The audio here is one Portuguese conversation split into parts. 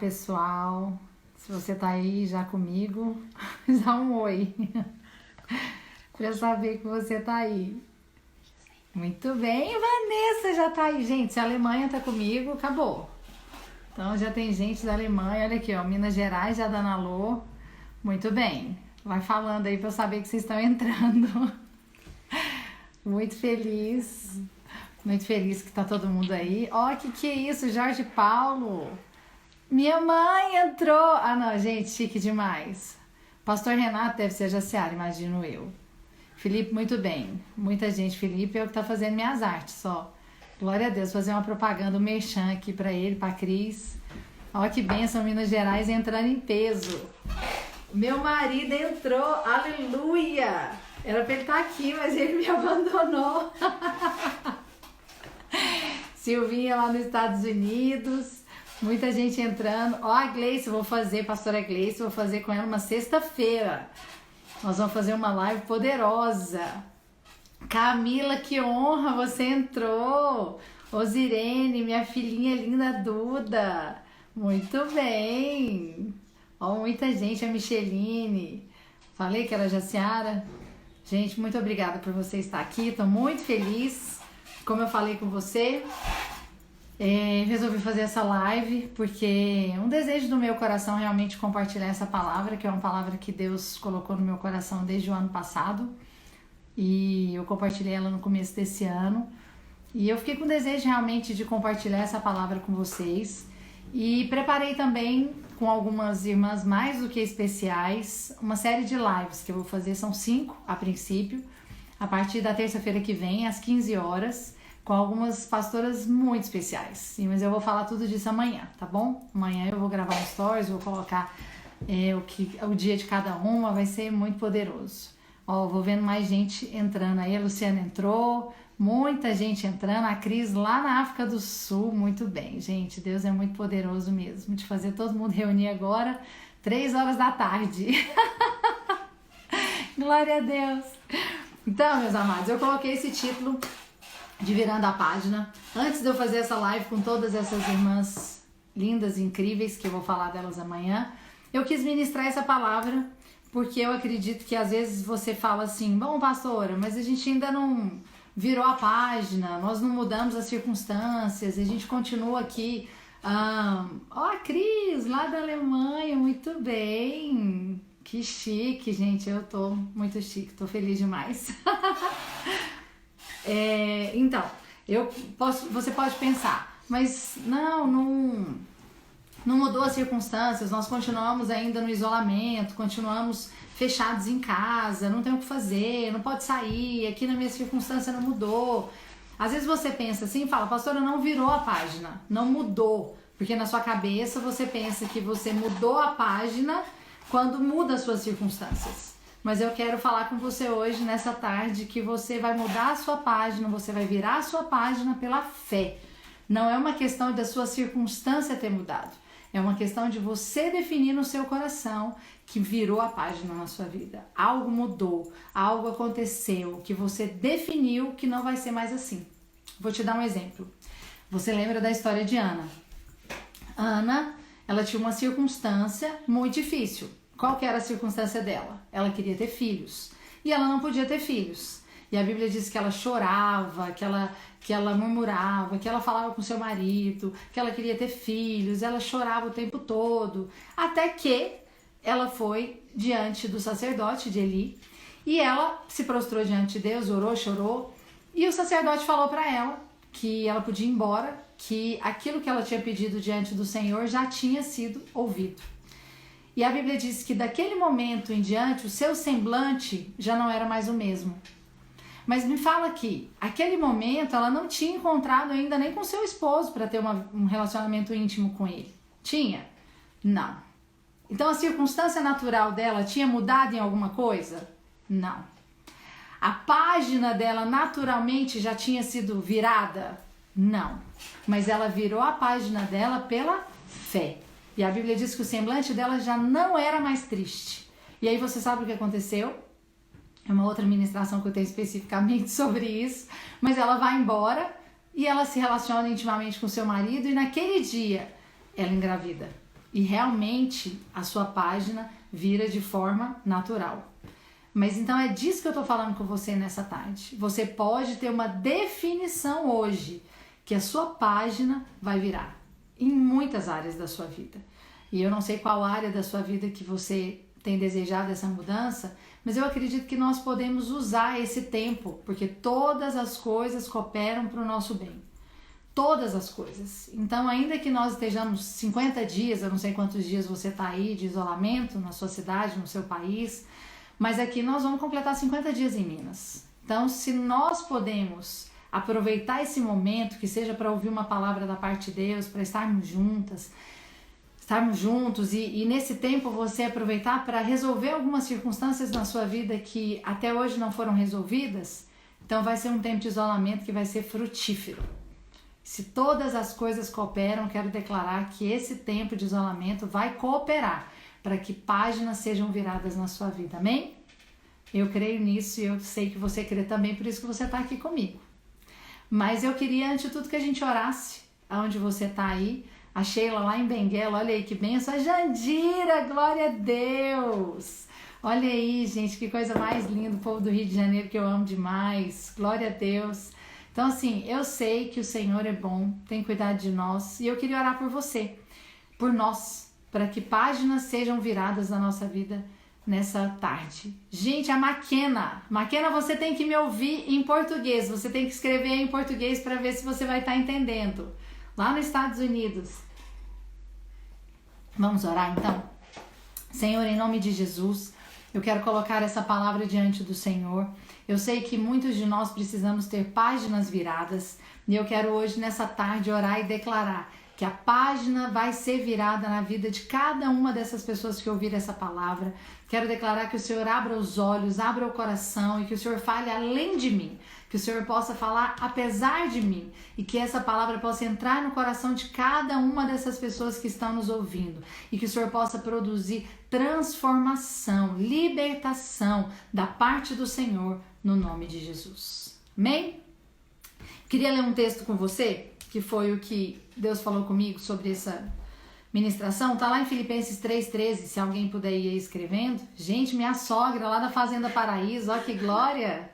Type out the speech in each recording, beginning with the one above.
pessoal. Se você tá aí já comigo, dá um oi. Pra eu saber que você tá aí. Muito bem, Vanessa já tá aí. Gente, se a Alemanha tá comigo, acabou. Então já tem gente da Alemanha. Olha aqui, ó, Minas Gerais já dando alô. Muito bem. Vai falando aí pra eu saber que vocês estão entrando. Muito feliz. Muito feliz que tá todo mundo aí. Ó, que é isso, Jorge Paulo. Minha mãe entrou. Ah, não, gente, chique demais. Pastor Renato deve ser a Jaciara, imagino eu. Felipe, muito bem. Muita gente. Felipe é o que tá fazendo minhas artes, só. Glória a Deus. Fazer uma propaganda, um merchan aqui pra ele, pra Cris. Ó, que bênção, Minas Gerais entrando em peso. Meu marido entrou, aleluia. Era pra ele estar aqui, mas ele me abandonou. Silvinha lá nos Estados Unidos. Muita gente entrando. Ó, a Gleice, vou fazer, pastora Gleice, vou fazer com ela uma sexta-feira. Nós vamos fazer uma live poderosa. Camila, que honra, você entrou. Osirene, minha filhinha linda Duda. Muito bem. Ó, muita gente, a Micheline. Falei que era a Jaciara. Gente, muito obrigada por você estar aqui. Estou muito feliz. Como eu falei com você, resolvi fazer essa live porque um desejo do meu coração é realmente compartilhar essa palavra, que é uma palavra que Deus colocou no meu coração desde o ano passado. E eu compartilhei ela no começo desse ano. E eu fiquei com desejo realmente de compartilhar essa palavra com vocês. E preparei também com algumas irmãs mais do que especiais uma série de lives que eu vou fazer, são 5 a princípio, a partir da terça-feira que vem, às 15 horas, com algumas pastoras muito especiais. Sim, mas eu vou falar tudo disso amanhã, tá bom? Amanhã eu vou gravar um stories, vou colocar o dia de cada uma, vai ser muito poderoso. Ó, vou vendo mais gente entrando aí, a Luciana entrou, muita gente entrando, a Cris lá na África do Sul, muito bem, gente, Deus é muito poderoso mesmo, de fazer todo mundo reunir agora, 3 horas da tarde. Glória a Deus. Então, meus amados, eu coloquei esse título de Virando a Página, antes de eu fazer essa live com todas essas irmãs lindas e incríveis, que eu vou falar delas amanhã, eu quis ministrar essa palavra, porque eu acredito que às vezes você fala assim, bom, pastora, mas a gente ainda não virou a página, nós não mudamos as circunstâncias, a gente continua aqui. Ó, a Cris, lá da Alemanha, muito bem. Que chique, gente, eu tô muito chique, tô feliz demais. Então, você pode pensar, mas não mudou as circunstâncias, nós continuamos ainda no isolamento, continuamos fechados em casa, não tem o que fazer, não pode sair, aqui na minha circunstância não mudou. Às vezes você pensa assim, fala, pastora, não virou a página, não mudou, porque na sua cabeça você pensa que você mudou a página quando muda as suas circunstâncias. Mas eu quero falar com você hoje, nessa tarde, que você vai mudar a sua página, você vai virar a sua página pela fé. Não é uma questão da sua circunstância ter mudado. É uma questão de você definir no seu coração que virou a página na sua vida. Algo mudou, algo aconteceu, que você definiu que não vai ser mais assim. Vou te dar um exemplo. Você lembra da história de Ana? Ana, ela tinha uma circunstância muito difícil. Qual que era a circunstância dela? Ela queria ter filhos e ela não podia ter filhos. E a Bíblia diz que ela chorava, que ela murmurava, que ela falava com seu marido, que ela queria ter filhos, ela chorava o tempo todo, até que ela foi diante do sacerdote de Eli e ela se prostrou diante de Deus, orou, chorou, e o sacerdote falou para ela que ela podia ir embora, que aquilo que ela tinha pedido diante do Senhor já tinha sido ouvido. E a Bíblia diz que daquele momento em diante o seu semblante já não era mais o mesmo. Mas me fala aqui, aquele momento ela não tinha encontrado ainda nem com seu esposo para ter um relacionamento íntimo com ele. Tinha? Não. Então a circunstância natural dela tinha mudado em alguma coisa? Não. A página dela naturalmente já tinha sido virada? Não. Mas ela virou a página dela pela fé. E a Bíblia diz que o semblante dela já não era mais triste. E aí você sabe o que aconteceu? É uma outra ministração que eu tenho especificamente sobre isso. Mas ela vai embora e ela se relaciona intimamente com seu marido e naquele dia ela engravida. e realmente a sua página vira de forma natural. Mas então é disso que eu tô falando com você nessa tarde. Você pode ter uma definição hoje que a sua página vai virar em muitas áreas da sua vida. E eu não sei qual área da sua vida que você tem desejado essa mudança, mas eu acredito que nós podemos usar esse tempo, porque todas as coisas cooperam para o nosso bem. Todas as coisas. Então, ainda que nós estejamos 50 dias, eu não sei quantos dias você está aí de isolamento na sua cidade, no seu país, mas aqui nós vamos completar 50 dias em Minas. Então, se nós podemos aproveitar esse momento, que seja para ouvir uma palavra da parte de Deus, para estarmos juntos e nesse tempo você aproveitar para resolver algumas circunstâncias na sua vida que até hoje não foram resolvidas, então vai ser um tempo de isolamento que vai ser frutífero. Se todas as coisas cooperam, quero declarar que esse tempo de isolamento vai cooperar para que páginas sejam viradas na sua vida, amém? Eu creio nisso e eu sei que você crê também, por isso que você está aqui comigo. Mas eu queria, antes de tudo, que a gente orasse aonde você está aí. A Sheila lá em Benguela, olha aí que benção. A Jandira, glória a Deus. Olha aí, gente, que coisa mais linda, o povo do Rio de Janeiro que eu amo demais. Glória a Deus. Então, assim, eu sei que o Senhor é bom, tem cuidado de nós. E eu queria orar por você, por nós, para que páginas sejam viradas na nossa vida nessa tarde. Gente, a Maquena, você tem que me ouvir em português. Você tem que escrever em português para ver se você vai estar entendendo. Lá nos Estados Unidos. Vamos orar então? Senhor, em nome de Jesus, eu quero colocar essa palavra diante do Senhor. Eu sei que muitos de nós precisamos ter páginas viradas e eu quero hoje, nessa tarde, orar e declarar que a página vai ser virada na vida de cada uma dessas pessoas que ouviram essa palavra. Quero declarar que o Senhor abra os olhos, abra o coração e que o Senhor fale além de mim. Que o Senhor possa falar apesar de mim e que essa palavra possa entrar no coração de cada uma dessas pessoas que estão nos ouvindo e que o Senhor possa produzir transformação, libertação da parte do Senhor no nome de Jesus. Amém? Queria ler um texto com você, que foi o que Deus falou comigo sobre essa ministração. Tá lá em Filipenses 3,13, se alguém puder ir escrevendo. Gente, minha sogra lá da Fazenda Paraíso, ó que glória!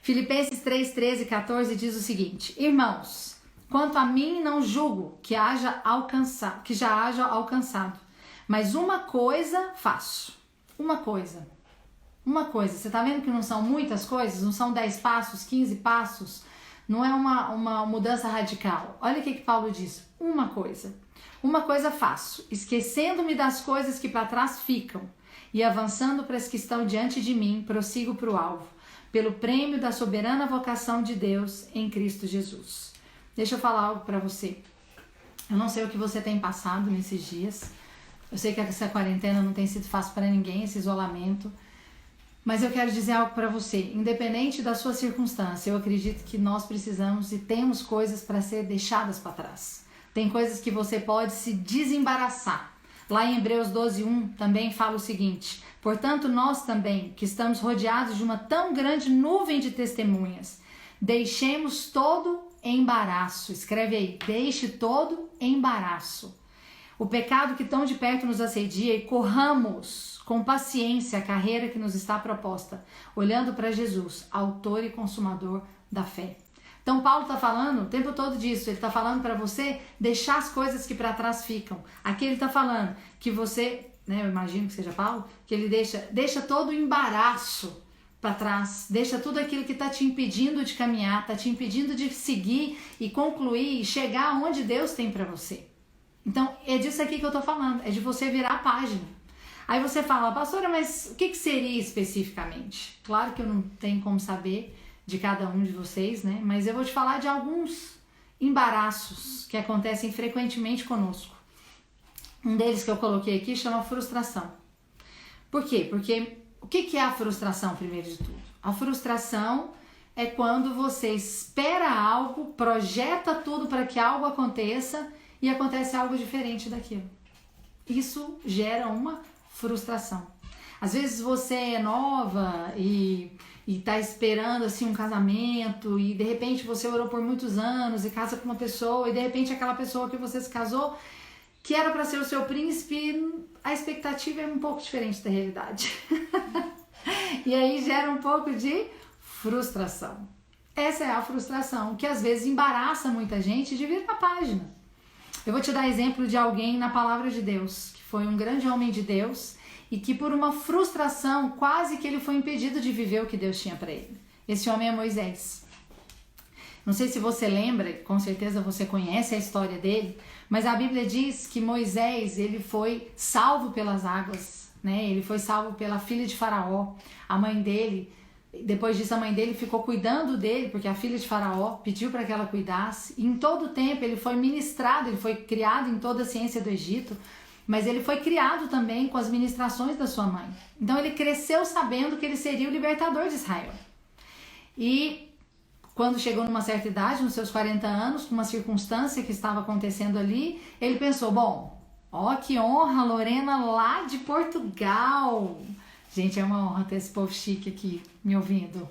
Filipenses 3, 13 e 14 diz o seguinte: Irmãos, quanto a mim não julgo que já haja alcançado, mas uma coisa faço. Uma coisa. Você tá vendo que não são muitas coisas? Não são 10 passos, 15 passos? Não é uma mudança radical. Olha o que Paulo diz. Uma coisa faço, esquecendo-me das coisas que para trás ficam e avançando para as que estão diante de mim, prossigo para o alvo, pelo prêmio da soberana vocação de Deus em Cristo Jesus. Deixa eu falar algo para você. Eu não sei o que você tem passado nesses dias. Eu sei que essa quarentena não tem sido fácil para ninguém, esse isolamento. Mas eu quero dizer algo para você. Independente da sua circunstância, eu acredito que nós precisamos e temos coisas para ser deixadas para trás. Tem coisas que você pode se desembaraçar. Lá em Hebreus 12:1 também fala o seguinte: portanto, nós também, que estamos rodeados de uma tão grande nuvem de testemunhas, deixemos todo embaraço. Escreve aí, deixe todo embaraço. O pecado que tão de perto nos assedia e corramos com paciência a carreira que nos está proposta, olhando para Jesus, autor e consumador da fé. Então Paulo está falando o tempo todo disso, ele está falando para você deixar as coisas que para trás ficam. Aqui ele está falando que você, né, eu imagino que seja Paulo, que ele deixa todo o embaraço para trás, deixa tudo aquilo que está te impedindo de caminhar, está te impedindo de seguir e concluir e chegar onde Deus tem para você. Então é disso aqui que eu estou falando, é de você virar a página. Aí você fala, pastora, mas o que seria especificamente? Claro que eu não tenho como saber de cada um de vocês, né? Mas eu vou te falar de alguns embaraços que acontecem frequentemente conosco. Um deles que eu coloquei aqui chama frustração. Por quê? Porque o que é a frustração, primeiro de tudo? A frustração é quando você espera algo, projeta tudo para que algo aconteça e acontece algo diferente daquilo. Isso gera uma frustração. Às vezes você é nova e tá esperando assim um casamento e de repente você orou por muitos anos e casa com uma pessoa e de repente aquela pessoa que você se casou que era para ser o seu príncipe, a expectativa é um pouco diferente da realidade. E aí gera um pouco de frustração. Essa é a frustração que às vezes embaraça muita gente de vir para a página. Eu vou te dar exemplo de alguém na palavra de Deus, que foi um grande homem de Deus e que por uma frustração quase que ele foi impedido de viver o que Deus tinha para ele. Esse homem é Moisés. Não sei se você lembra, com certeza você conhece a história dele, mas a Bíblia diz que Moisés, ele foi salvo pelas águas, né? Ele foi salvo pela filha de Faraó, a mãe dele. Depois disso, a mãe dele ficou cuidando dele, porque a filha de Faraó pediu para que ela cuidasse. E em todo o tempo ele foi ministrado, ele foi criado em toda a ciência do Egito, mas ele foi criado também com as ministrações da sua mãe. Então ele cresceu sabendo que ele seria o libertador de Israel. E quando chegou numa certa idade, nos seus 40 anos, com uma circunstância que estava acontecendo ali, ele pensou, bom, ó que honra, Lorena lá de Portugal. Gente, é uma honra ter esse povo chique aqui me ouvindo.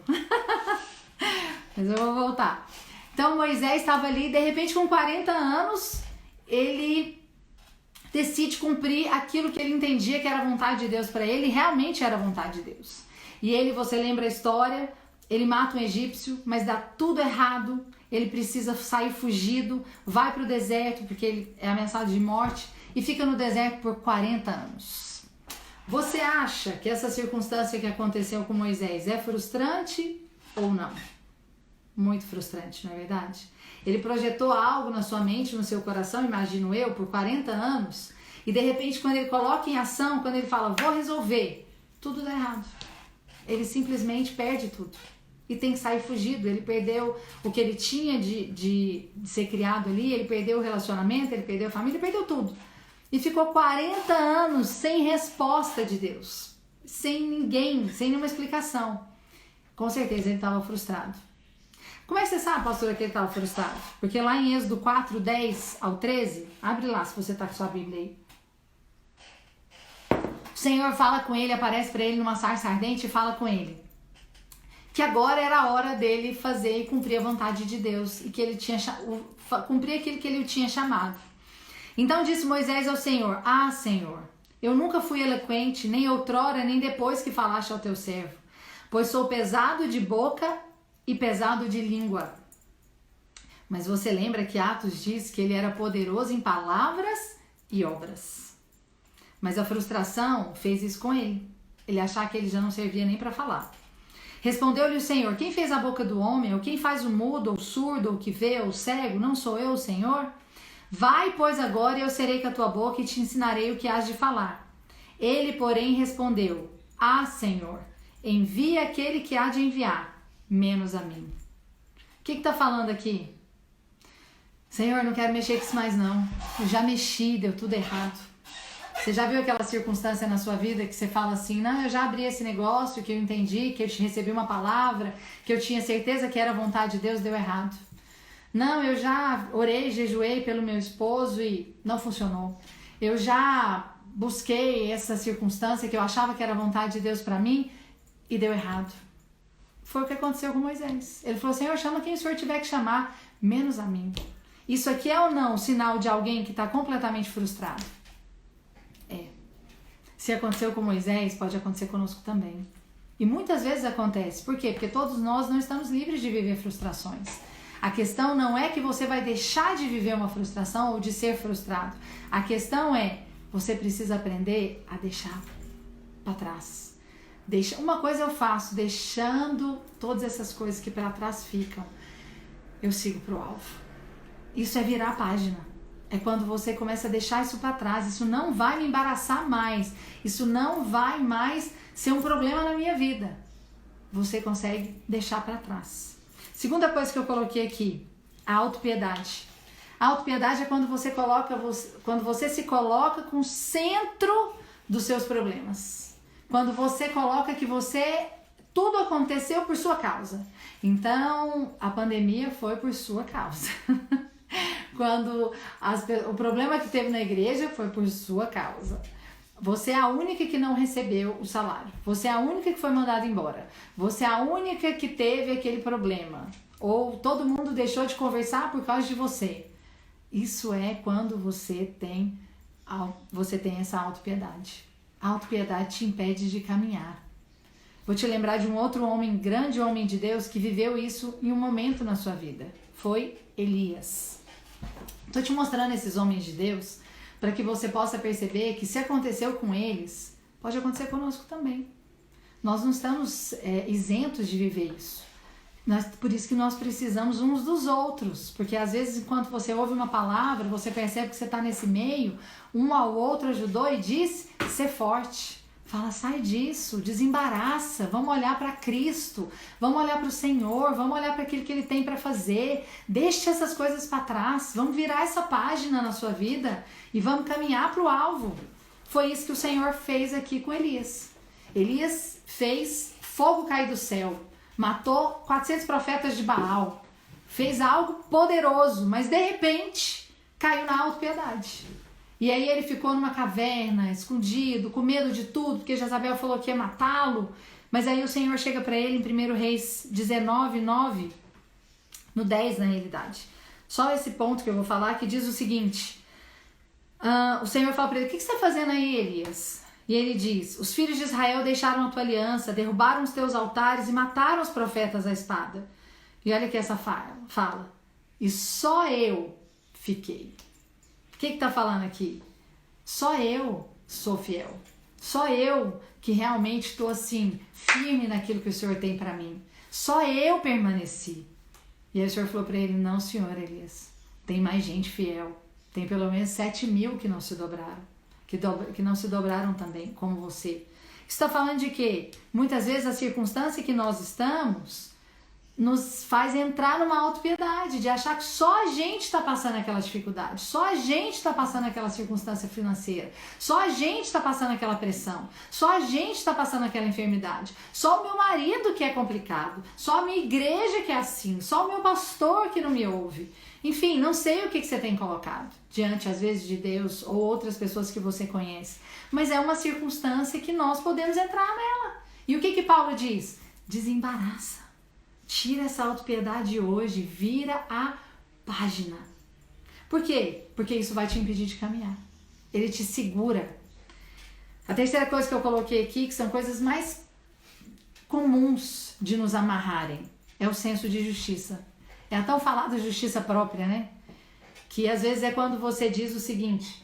Mas eu vou voltar. Então Moisés estava ali, de repente com 40 anos, ele decide cumprir aquilo que ele entendia que era a vontade de Deus para ele, e realmente era a vontade de Deus. E ele, você lembra a história, ele mata um egípcio, mas dá tudo errado, ele precisa sair fugido, vai para o deserto, porque ele é ameaçado de morte, e fica no deserto por 40 anos. Você acha que essa circunstância que aconteceu com Moisés é frustrante ou não? Muito frustrante, não é verdade? Ele projetou algo na sua mente, no seu coração, imagino eu, por 40 anos, e de repente quando ele coloca em ação, quando ele fala, vou resolver, tudo dá errado. Ele simplesmente perde tudo. E tem que sair fugido. Ele perdeu o que ele tinha de ser criado ali, ele perdeu o relacionamento, ele perdeu a família, ele perdeu tudo. E ficou 40 anos sem resposta de Deus, sem ninguém, sem nenhuma explicação. Com certeza ele estava frustrado. Como é que você sabe, pastora, que ele estava frustrado? Porque lá em Êxodo 4, 10 ao 13, abre lá se você está com sua Bíblia aí. O Senhor fala com ele, aparece para ele numa sarça ardente e fala com ele que agora era a hora dele fazer e cumprir a vontade de Deus e que ele tinha cumprir aquilo que ele o tinha chamado. Então disse Moisés ao Senhor, ah, Senhor, eu nunca fui eloquente, nem outrora, nem depois que falaste ao teu servo, pois sou pesado de boca e pesado de língua. Mas você lembra que Atos diz que ele era poderoso em palavras e obras. Mas a frustração fez isso com ele. Ele achava que ele já não servia nem para falar. Respondeu-lhe o Senhor, quem fez a boca do homem, ou quem faz o mudo, ou o surdo, ou o que vê, ou o cego, não sou eu, o Senhor? Vai, pois, agora, e eu serei com a tua boca e te ensinarei o que hás de falar. Ele, porém, respondeu, ah, Senhor, envia aquele que há de enviar, menos a mim. O que está falando aqui? Senhor, não quero mexer com isso mais não. Eu já mexi, deu tudo errado. Você já viu aquela circunstância na sua vida que você fala assim, não, eu já abri esse negócio, que eu entendi, que eu recebi uma palavra, que eu tinha certeza que era a vontade de Deus, deu errado. Não, eu já orei, jejuei pelo meu esposo e não funcionou. Eu já busquei essa circunstância que eu achava que era a vontade de Deus para mim e deu errado. Foi o que aconteceu com Moisés. Ele falou, Senhor, chama quem o Senhor tiver que chamar, menos a mim. Isso aqui é ou não sinal de alguém que está completamente frustrado? É. Se aconteceu com Moisés, pode acontecer conosco também. E muitas vezes acontece. Por quê? Porque todos nós não estamos livres de viver frustrações. A questão não é que você vai deixar de viver uma frustração ou de ser frustrado. A questão é, você precisa aprender a deixar para trás. Uma coisa eu faço, deixando todas essas coisas que para trás ficam, eu sigo para o alvo. Isso é virar a página. É quando você começa a deixar isso para trás. Isso não vai me embaraçar mais. Isso não vai mais ser um problema na minha vida. Você consegue deixar para trás. Segunda coisa que eu coloquei aqui, a autopiedade. A autopiedade é quando você se coloca com o centro dos seus problemas. Quando você coloca que tudo aconteceu por sua causa. Então, a pandemia foi por sua causa. Quando o problema que teve na igreja foi por sua causa. Você é a única que não recebeu o salário. Você é a única que foi mandada embora. Você é a única que teve aquele problema. Ou todo mundo deixou de conversar por causa de você. Isso é quando você tem você tem essa autopiedade. A autopiedade te impede de caminhar. Vou te lembrar de um outro homem, grande homem de Deus, que viveu isso em um momento na sua vida. Foi Elias. Estou te mostrando esses homens de Deus para que você possa perceber que se aconteceu com eles, pode acontecer conosco também. Nós não estamos isentos de viver isso. Por isso que nós precisamos uns dos outros, porque às vezes enquanto você ouve uma palavra, você percebe que você está nesse meio, um ao outro ajudou e disse, ser forte. Fala, sai disso, desembaraça, vamos olhar para Cristo, vamos olhar para o Senhor, vamos olhar para aquilo que Ele tem para fazer, deixe essas coisas para trás, vamos virar essa página na sua vida e vamos caminhar para o alvo. Foi isso que o Senhor fez aqui com Elias. Elias fez fogo cair do céu, matou 400 profetas de Baal, fez algo poderoso, mas de repente caiu na autopiedade. E aí ele ficou numa caverna, escondido, com medo de tudo, porque Jezabel falou que ia matá-lo. Mas aí o Senhor chega para ele em 1 Reis 19:9, no 10 na realidade. Só esse ponto que eu vou falar, que diz o seguinte. O Senhor fala para ele, o que você está fazendo aí, Elias? E ele diz, os filhos de Israel deixaram a tua aliança, derrubaram os teus altares e mataram os profetas à espada. E olha aqui essa fala. E só eu fiquei. O que está falando aqui? Só eu sou fiel. Só eu que realmente estou assim, firme naquilo que o Senhor tem para mim. Só eu permaneci. E aí o Senhor falou para ele, não, senhor Elias, tem mais gente fiel. Tem pelo menos 7.000 que não se dobraram. Que não se dobraram também, como você. Está falando de quê? Muitas vezes a circunstância que nós estamos nos faz entrar numa autopiedade, de achar que só a gente está passando aquela dificuldade, só a gente está passando aquela circunstância financeira, só a gente está passando aquela pressão, só a gente está passando aquela enfermidade, só o meu marido que é complicado, só a minha igreja que é assim, só o meu pastor que não me ouve. Enfim, não sei o que você tem colocado diante, às vezes, de Deus ou outras pessoas que você conhece, mas é uma circunstância que nós podemos entrar nela. E o que Paulo diz? Desembaraça. Tira essa autopiedade hoje, vira a página. Por quê? Porque isso vai te impedir de caminhar. Ele te segura. A terceira coisa que eu coloquei aqui, que são coisas mais comuns de nos amarrarem, é o senso de justiça. É a tão falada justiça própria, né? Que às vezes é quando você diz o seguinte: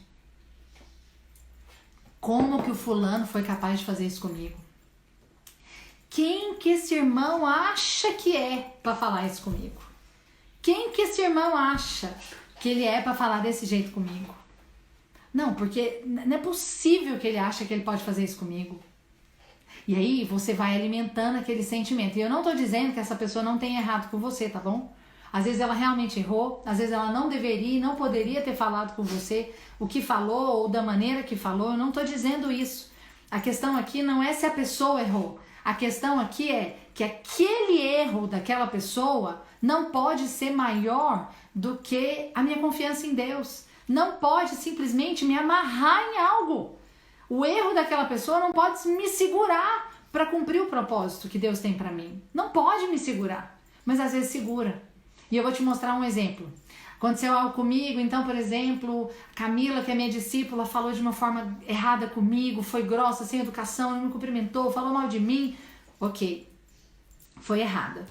como que o fulano foi capaz de fazer isso comigo? Quem que esse irmão acha que é para falar isso comigo? Quem que esse irmão acha que ele é para falar desse jeito comigo? Não, porque não é possível que ele ache que ele pode fazer isso comigo. E aí você vai alimentando aquele sentimento. E eu não tô dizendo que essa pessoa não tenha errado com você, tá bom? Às vezes ela realmente errou, às vezes ela não deveria e não poderia ter falado com você o que falou ou da maneira que falou. Eu não tô dizendo isso. A questão aqui não é se a pessoa errou. A questão aqui é que aquele erro daquela pessoa não pode ser maior do que a minha confiança em Deus. Não pode simplesmente me amarrar em algo. O erro daquela pessoa não pode me segurar para cumprir o propósito que Deus tem para mim. Não pode me segurar, mas às vezes segura. E eu vou te mostrar um exemplo. Aconteceu algo comigo, então, por exemplo, Camila, que é minha discípula, falou de uma forma errada comigo, foi grossa, sem educação, não me cumprimentou, falou mal de mim. Ok, foi errada.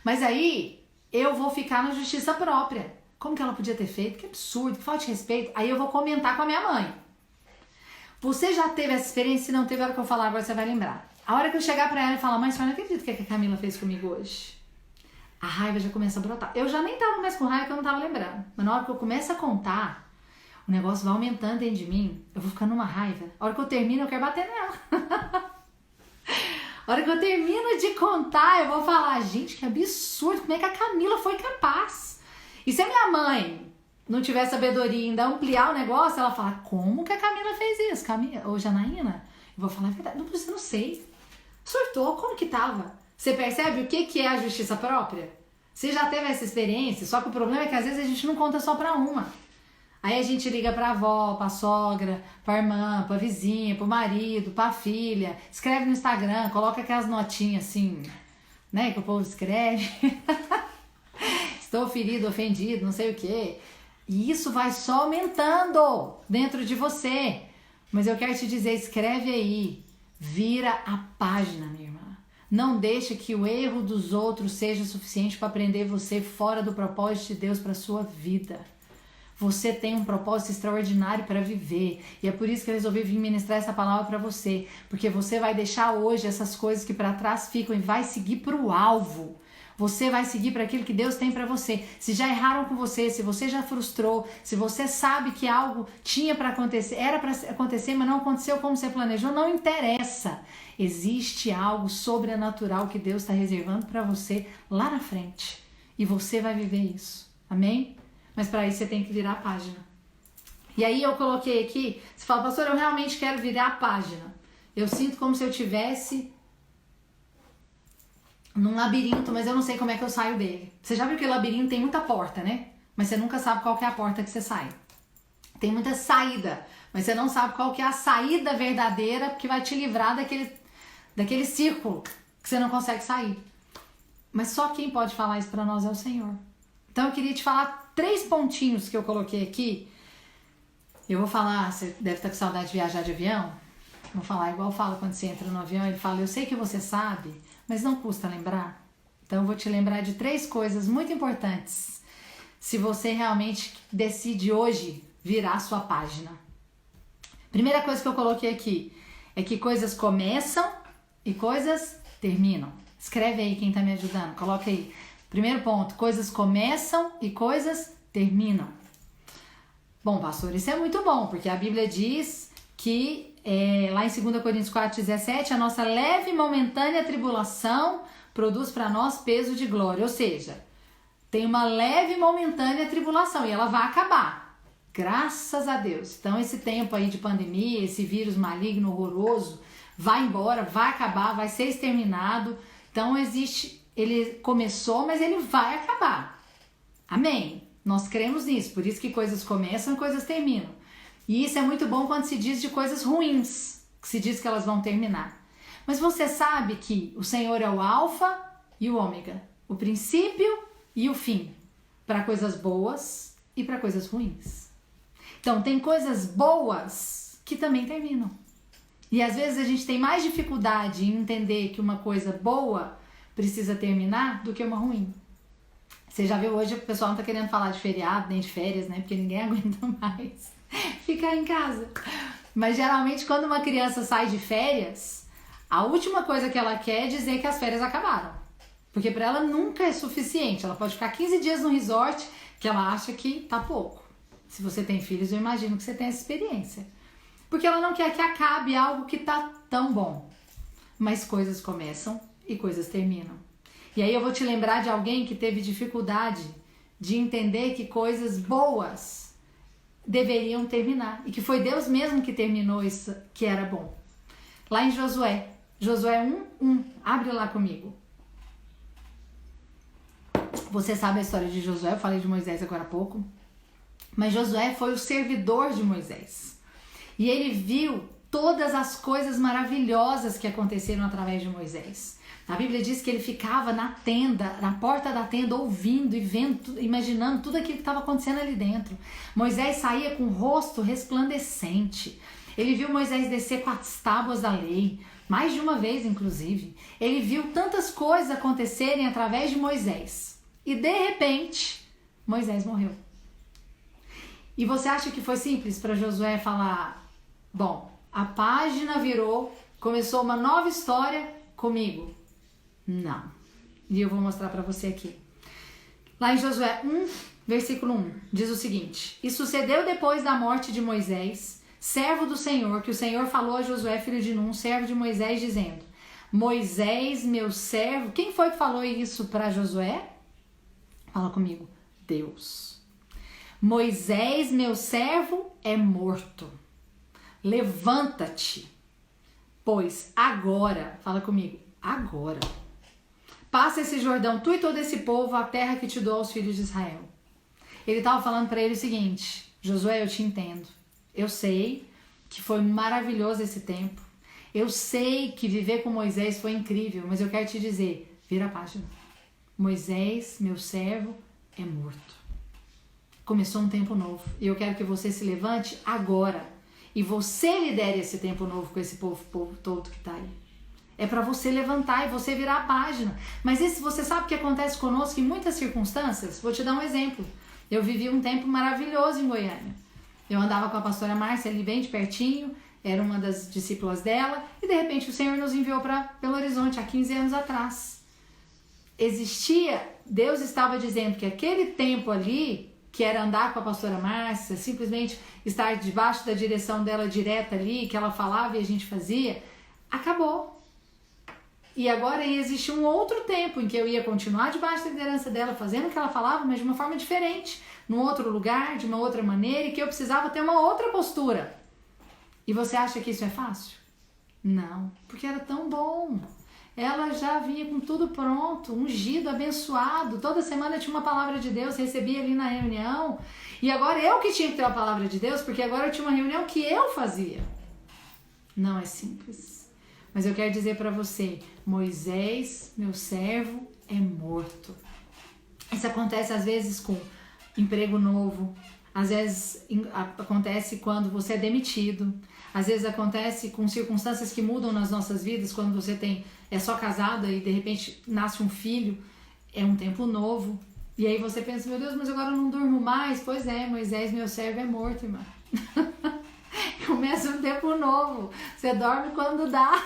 Mas aí, eu vou ficar na justiça própria. Como que ela podia ter feito? Que absurdo, que falta de respeito. Aí eu vou comentar com a minha mãe. Você já teve essa experiência? Se não teve, a hora que eu falar agora você vai lembrar. A hora que eu chegar pra ela e falar, mãe, a senhora não acredita o que a Camila fez comigo hoje? A raiva já começa a brotar. Eu já nem tava mais com raiva, que eu não tava lembrando. Mas na hora que eu começo a contar, o negócio vai aumentando dentro de mim. Eu vou ficando numa raiva. A hora que eu termino, eu quero bater nela. A hora que eu termino de contar, eu vou falar, gente, que absurdo. Como é que a Camila foi capaz? E se a minha mãe não tiver sabedoria em ainda ampliar o negócio, ela fala, como que a Camila fez isso? Camila, ou Janaína? Eu vou falar a verdade. Não sei. Surtou, como que tava? Você percebe o que é a justiça própria? Você já teve essa experiência, só que o problema é que às vezes a gente não conta só pra uma. Aí a gente liga pra avó, pra sogra, pra irmã, pra vizinha, pro marido, pra filha. Escreve no Instagram, coloca aquelas notinhas assim, né, que o povo escreve. Estou ferido, ofendido, não sei o quê. E isso vai só aumentando dentro de você. Mas eu quero te dizer, escreve aí, vira a página, minha irmã. Não deixe que o erro dos outros seja suficiente para prender você fora do propósito de Deus para a sua vida. Você tem um propósito extraordinário para viver. E é por isso que eu resolvi vir ministrar essa palavra para você. Porque você vai deixar hoje essas coisas que para trás ficam e vai seguir para o alvo. Você vai seguir para aquilo que Deus tem para você. Se já erraram com você, se você já frustrou, se você sabe que algo tinha para acontecer, era para acontecer, mas não aconteceu como você planejou, não interessa. Existe algo sobrenatural que Deus está reservando para você lá na frente. E você vai viver isso. Amém? Mas para isso você tem que virar a página. E aí eu coloquei aqui, você fala, pastor, eu realmente quero virar a página. Eu sinto como se eu tivesse num labirinto, mas eu não sei como é que eu saio dele. Você já viu que o labirinto tem muita porta, né? Mas você nunca sabe qual que é a porta que você sai. Tem muita saída, mas você não sabe qual que é a saída verdadeira que vai te livrar daquele círculo que você não consegue sair. Mas só quem pode falar isso para nós é o Senhor. Então eu queria te falar 3 pontinhos que eu coloquei aqui. Eu vou falar, você deve estar com saudade de viajar de avião. Vou falar igual eu falo quando você entra no avião. Ele fala, eu sei que você sabe, mas não custa lembrar. Então eu vou te lembrar de 3 coisas muito importantes. Se você realmente decide hoje virar a sua página. Primeira coisa que eu coloquei aqui é que coisas começam e coisas terminam. Escreve aí quem tá me ajudando, coloca aí. Primeiro ponto, coisas começam e coisas terminam. Bom, pastor, isso é muito bom, porque a Bíblia diz que lá em 2 Coríntios 4,17, a nossa leve e momentânea tribulação produz para nós peso de glória. Ou seja, tem uma leve e momentânea tribulação e ela vai acabar. Graças a Deus. Então esse tempo aí de pandemia, esse vírus maligno, horroroso, vai embora, vai acabar, vai ser exterminado. Então ele começou, mas ele vai acabar. Amém? Nós cremos nisso, por isso que coisas começam e coisas terminam. E isso é muito bom quando se diz de coisas ruins, que se diz que elas vão terminar. Mas você sabe que o Senhor é o alfa e o ômega, o princípio e o fim, para coisas boas e para coisas ruins. Então tem coisas boas que também terminam. E às vezes a gente tem mais dificuldade em entender que uma coisa boa precisa terminar do que uma ruim. Você já viu hoje, o pessoal não tá querendo falar de feriado, nem de férias, né? Porque ninguém aguenta mais ficar em casa. Mas geralmente quando uma criança sai de férias, a última coisa que ela quer é dizer que as férias acabaram. Porque para ela nunca é suficiente. Ela pode ficar 15 dias no resort, que ela acha que tá pouco. Se você tem filhos, eu imagino que você tem essa experiência. Porque ela não quer que acabe algo que tá tão bom. Mas coisas começam e coisas terminam. E aí eu vou te lembrar de alguém que teve dificuldade de entender que coisas boas deveriam terminar. E que foi Deus mesmo que terminou isso que era bom. Lá em Josué 1:1. Abre lá comigo. Você sabe a história de Josué, eu falei de Moisés agora há pouco. Mas Josué foi o servidor de Moisés. E ele viu todas as coisas maravilhosas que aconteceram através de Moisés. A Bíblia diz que ele ficava na tenda, na porta da tenda, ouvindo e vendo, imaginando tudo aquilo que estava acontecendo ali dentro. Moisés saía com o rosto resplandecente. Ele viu Moisés descer com as tábuas da lei, mais de uma vez inclusive. Ele viu tantas coisas acontecerem através de Moisés. E de repente, Moisés morreu. E você acha que foi simples para Josué falar, bom, a página virou, começou uma nova história comigo? Não. E eu vou mostrar para você aqui. Lá em Josué 1, versículo 1, diz o seguinte: E sucedeu depois da morte de Moisés, servo do Senhor, que o Senhor falou a Josué, filho de Nun, servo de Moisés, dizendo, Moisés, meu servo... Quem foi que falou isso para Josué? Fala comigo. Deus. Moisés, meu servo, é morto. Levanta-te, pois agora, fala comigo, agora, passa esse Jordão, tu e todo esse povo, a terra que te dou aos filhos de Israel. Ele estava falando para ele o seguinte, Josué, eu te entendo. Eu sei que foi maravilhoso esse tempo. Eu sei que viver com Moisés foi incrível, mas eu quero te dizer, vira a página. Moisés, meu servo, é morto. Começou um tempo novo. E eu quero que você se levante agora. E você lidere esse tempo novo com esse povo todo que está aí. É para você levantar e você virar a página. Mas você sabe o que acontece conosco em muitas circunstâncias? Vou te dar um exemplo. Eu vivi um tempo maravilhoso em Goiânia. Eu andava com a pastora Márcia ali bem de pertinho, era uma das discípulas dela, e de repente o Senhor nos enviou para Belo Horizonte há 15 anos atrás. Deus estava dizendo que aquele tempo ali, que era andar com a pastora Márcia, simplesmente estar debaixo da direção dela direta ali, que ela falava e a gente fazia, acabou. E agora existe um outro tempo em que eu ia continuar debaixo da liderança dela, fazendo o que ela falava, mas de uma forma diferente, num outro lugar, de uma outra maneira, e que eu precisava ter uma outra postura. E você acha que isso é fácil? Não, porque era tão bom. Ela já vinha com tudo pronto, ungido, abençoado. Toda semana tinha uma palavra de Deus, recebia ali na reunião. E agora eu que tinha que ter a palavra de Deus, porque agora eu tinha uma reunião que eu fazia. Não é simples. Mas eu quero dizer para você, Moisés, meu servo, é morto. Isso acontece às vezes com emprego novo, às vezes acontece quando você é demitido, às vezes acontece com circunstâncias que mudam nas nossas vidas, quando você é só casada e de repente nasce um filho, é um tempo novo. E aí você pensa, meu Deus, mas agora eu não durmo mais. Pois é, Moisés, meu servo, é morto, irmã. Começa um tempo novo. Você dorme quando dá.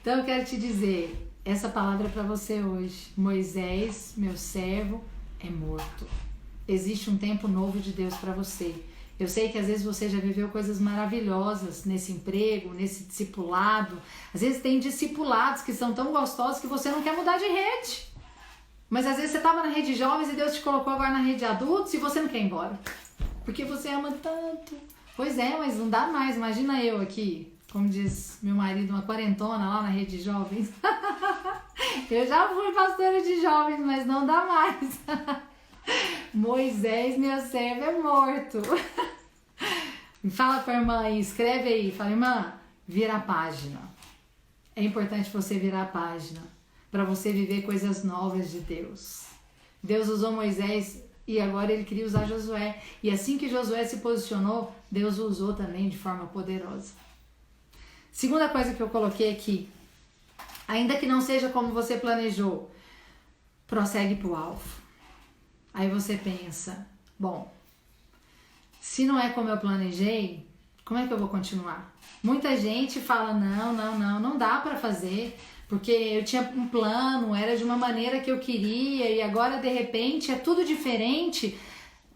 Então eu quero te dizer, essa palavra é para você hoje. Moisés, meu servo, é morto. Existe um tempo novo de Deus para você. Eu sei que às vezes você já viveu coisas maravilhosas nesse emprego, nesse discipulado. Às vezes tem discipulados que são tão gostosos que você não quer mudar de rede. Mas às vezes você estava na rede de jovens e Deus te colocou agora na rede de adultos e você não quer ir embora. Porque você ama tanto. Pois é, mas não dá mais. Imagina eu aqui, como diz meu marido, uma quarentona lá na rede de jovens. Eu já fui pastora de jovens, mas não dá mais. Moisés, meu servo, é morto. Fala pra irmã aí, escreve aí. Fala, irmã, vira a página. É importante você virar a página para você viver coisas novas de Deus. Deus usou Moisés e agora ele queria usar Josué. E assim que Josué se posicionou, Deus o usou também de forma poderosa. Segunda coisa que eu coloquei aqui. Ainda que não seja como você planejou, prossegue pro alvo. Aí você pensa, bom, se não é como eu planejei, como é que eu vou continuar? Muita gente fala, não dá pra fazer, porque eu tinha um plano, era de uma maneira que eu queria e agora de repente é tudo diferente.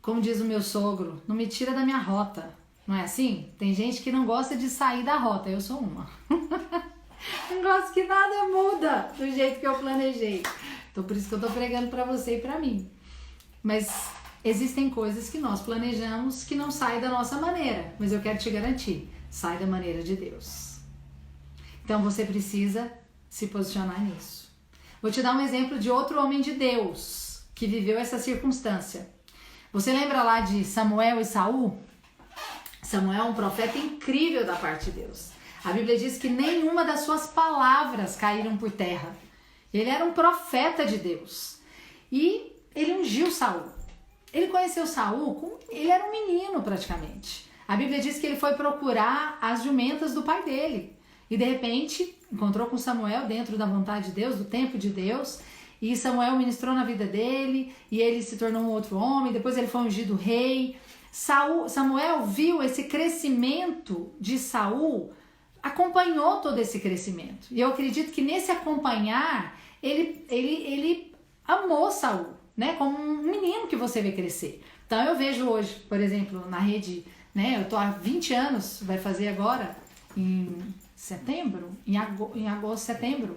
Como diz o meu sogro, não me tira da minha rota, não é assim? Tem gente que não gosta de sair da rota, eu sou uma. Não gosto que nada muda do jeito que eu planejei. Então por isso que eu tô pregando pra você e pra mim. Mas existem coisas que nós planejamos que não saem da nossa maneira. Mas eu quero te garantir, sai da maneira de Deus. Então você precisa se posicionar nisso. Vou te dar um exemplo de outro homem de Deus que viveu essa circunstância. Você lembra lá de Samuel e Saul? Samuel é um profeta incrível da parte de Deus. A Bíblia diz que nenhuma das suas palavras caíram por terra. Ele era um profeta de Deus. E ele ungiu Saul. Ele conheceu Saul, ele era um menino praticamente. A Bíblia diz que ele foi procurar as jumentas do pai dele. E de repente encontrou com Samuel dentro da vontade de Deus, do tempo de Deus. E Samuel ministrou na vida dele. E ele se tornou um outro homem. Depois ele foi ungido rei. Samuel viu esse crescimento de Saul, acompanhou todo esse crescimento. E eu acredito que nesse acompanhar, ele amou Saul. Né, como um menino que você vê crescer. Então eu vejo hoje, por exemplo, na rede, né, eu tô há 20 anos, vai fazer agora em setembro, em agosto, setembro,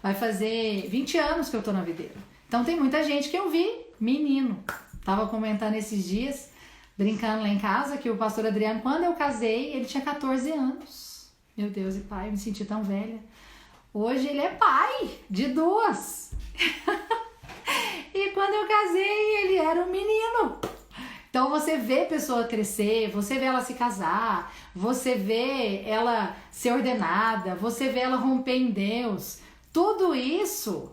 vai fazer 20 anos que eu tô na videira. Então tem muita gente que eu vi, menino. Tava comentando esses dias, brincando lá em casa, que o pastor Adriano, quando eu casei, ele tinha 14 anos. Meu Deus, e pai, eu me senti tão velha. Hoje ele é pai de 2. E quando eu casei, ele era um menino. Então você vê a pessoa crescer, você vê ela se casar, você vê ela ser ordenada, você vê ela romper em Deus. Tudo isso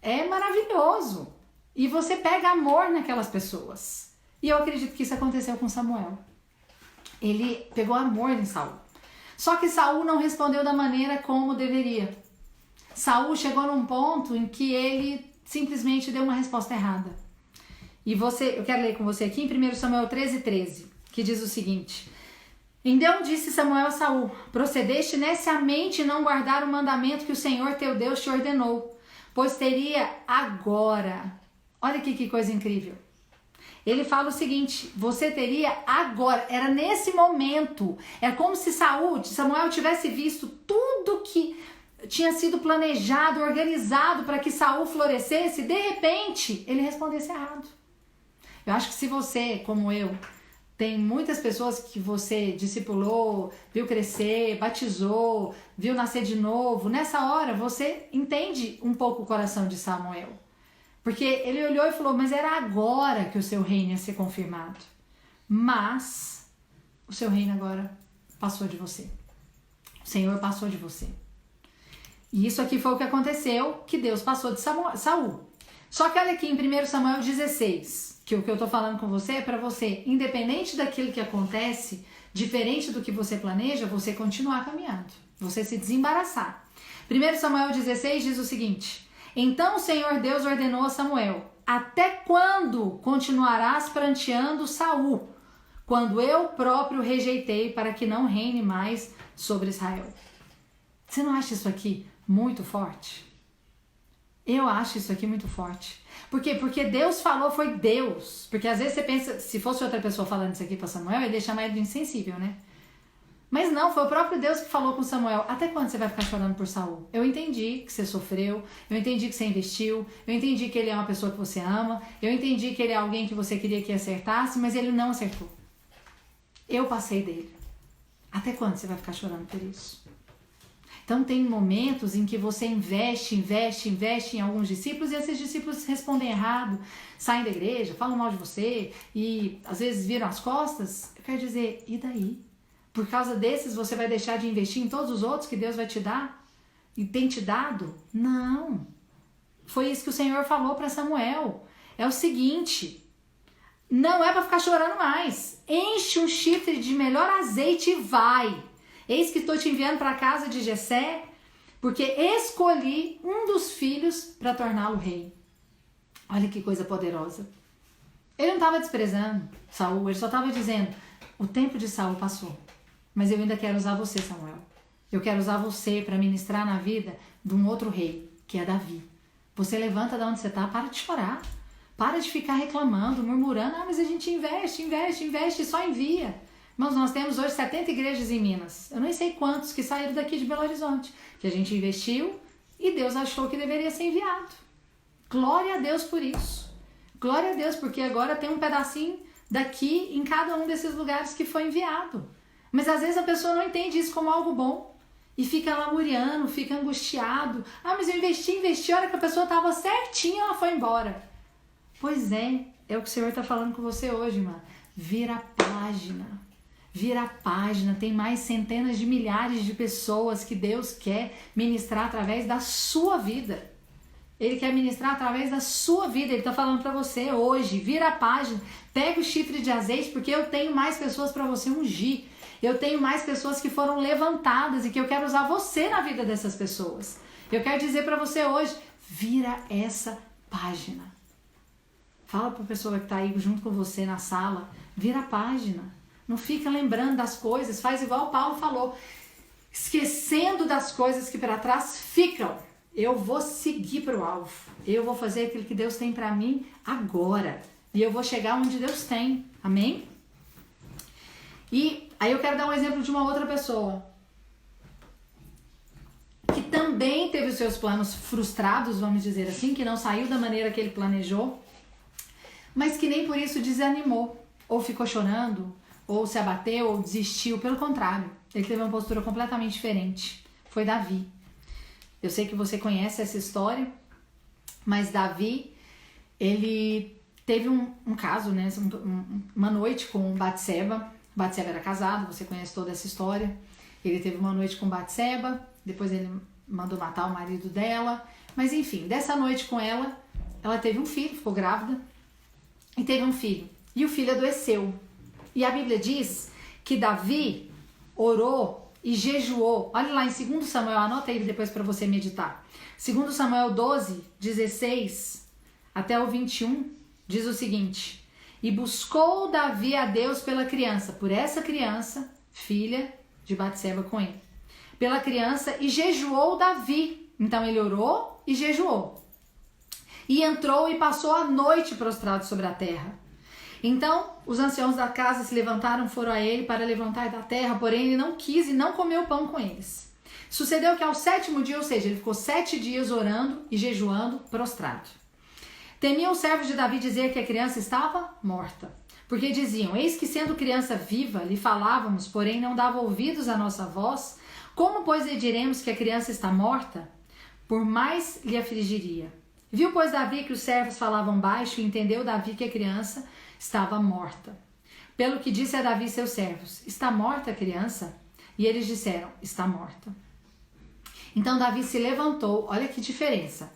é maravilhoso. E você pega amor naquelas pessoas. E eu acredito que isso aconteceu com Samuel. Ele pegou amor em Saul. Só que Saul não respondeu da maneira como deveria. Saul chegou num ponto em que ele simplesmente deu uma resposta errada. E eu quero ler com você aqui em 1 Samuel 13:13, que diz o seguinte: Então disse Samuel a Saul: Procedeste neciamente em não guardar o mandamento que o Senhor teu Deus te ordenou, pois teria agora... Olha aqui que coisa incrível. Ele fala o seguinte: você teria agora, era nesse momento. É como se Samuel tivesse visto tudo que tinha sido planejado, organizado para que Saul florescesse. De repente, ele respondesse errado. Eu acho que se você, como eu, tem muitas pessoas que você discipulou, viu crescer, batizou, viu nascer de novo, nessa hora você entende um pouco o coração de Samuel. Porque ele olhou e falou: mas era agora que o seu reino ia ser confirmado. Mas o seu reino agora passou de você. O Senhor passou de você. E isso aqui foi o que aconteceu, que Deus passou de Saul. Só que olha aqui em 1 Samuel 16, que o que eu tô falando com você é para você, independente daquilo que acontece, diferente do que você planeja, você continuar caminhando. Você se desembaraçar. 1 Samuel 16 diz o seguinte: Então o Senhor Deus ordenou a Samuel: Até quando continuarás pranteando Saul, quando eu próprio rejeitei para que não reine mais sobre Israel? Você não acha isso aqui muito forte? Eu acho isso aqui muito forte. Por quê? Porque Deus falou, foi Deus. Porque às vezes você pensa, se fosse outra pessoa falando isso aqui para Samuel, ele ia chamar ele de insensível, né? Mas não, foi o próprio Deus que falou com Samuel: até quando você vai ficar chorando por Saul? Eu entendi que você sofreu, eu entendi que você investiu, eu entendi que ele é uma pessoa que você ama, eu entendi que ele é alguém que você queria que acertasse, mas ele não acertou. Eu passei dele. Até quando você vai ficar chorando por isso? Então tem momentos em que você investe em alguns discípulos e esses discípulos respondem errado, saem da igreja, falam mal de você e às vezes viram as costas. Eu quero dizer, e daí? Por causa desses você vai deixar de investir em todos os outros que Deus vai te dar? E tem te dado? Não. Foi isso que o Senhor falou para Samuel. É o seguinte: não é para ficar chorando mais. Enche um chifre de melhor azeite e vai. Eis que estou te enviando para a casa de Jessé, porque escolhi um dos filhos para torná-lo rei. Olha que coisa poderosa. Ele não estava desprezando Saul, ele só estava dizendo: o tempo de Saul passou, mas eu ainda quero usar você, Samuel. Eu quero usar você para ministrar na vida de um outro rei, que é Davi. Você levanta de onde você está, para de chorar. Para de ficar reclamando, murmurando: mas a gente investe e só envia. Irmãos, nós temos hoje 70 igrejas em Minas. Eu nem sei quantos que saíram daqui de Belo Horizonte, que a gente investiu e Deus achou que deveria ser enviado. Glória a Deus por isso. Glória a Deus, porque agora tem um pedacinho daqui em cada um desses lugares que foi enviado. Mas às vezes a pessoa não entende isso como algo bom e fica lamuriando, fica angustiado. Mas eu investi, a hora que a pessoa estava certinha, ela foi embora. Pois é o que o Senhor está falando com você hoje, irmã. Vira a página. Vira a página. Tem mais centenas de milhares de pessoas que Deus quer ministrar através da sua vida. Ele quer ministrar através da sua vida. Ele está falando para você hoje: vira a página, pega o chifre de azeite, porque eu tenho mais pessoas para você ungir. Eu tenho mais pessoas que foram levantadas e que eu quero usar você na vida dessas pessoas. Eu quero dizer para você hoje: vira essa página. Fala para a pessoa que está aí junto com você na sala: vira a página. Não fica lembrando das coisas, faz igual Paulo falou: esquecendo das coisas que para trás ficam. Eu vou seguir para o alvo. Eu vou fazer aquilo que Deus tem para mim agora. E eu vou chegar onde Deus tem. Amém? E aí eu quero dar um exemplo de uma outra pessoa que também teve os seus planos frustrados, vamos dizer assim, que não saiu da maneira que ele planejou, mas que nem por isso desanimou, ou ficou chorando, ou se abateu, ou desistiu. Pelo contrário, ele teve uma postura completamente diferente. Foi Davi. Eu sei que você conhece essa história, mas Davi, ele teve um caso, né, uma noite com Batseba. Batseba era casado, você conhece toda essa história. Ele teve uma noite com Batseba, depois ele mandou matar o marido dela. Mas enfim, dessa noite com ela, Ela teve um filho, ficou grávida e teve um filho. E o filho adoeceu. E a Bíblia diz que Davi orou e jejuou. Olha lá em 2 Samuel, anota aí depois para você meditar. 2 Samuel 12, 16 até o 21, diz o seguinte: e buscou Davi a Deus pela criança, por essa criança, filha de Batseba com ele, pela criança, e jejuou Davi. Então ele orou e jejuou. E entrou e passou a noite prostrado sobre a terra. Então os anciãos da casa se levantaram, foram a ele para levantar da terra, porém ele não quis e não comeu pão com eles. Sucedeu que ao 7º dia, ou seja, ele ficou 7 dias orando e jejuando, prostrado. Temia os servos de Davi dizer que a criança estava morta, porque diziam: eis que sendo criança viva lhe falávamos, porém não dava ouvidos à nossa voz. Como, pois, lhe diremos que a criança está morta? Por mais lhe afligiria. Viu, pois, Davi que os servos falavam baixo, e entendeu Davi que a criança estava morta. Pelo que disse a Davi seus servos: está morta a criança? E eles disseram: está morta. Então Davi se levantou, olha que diferença.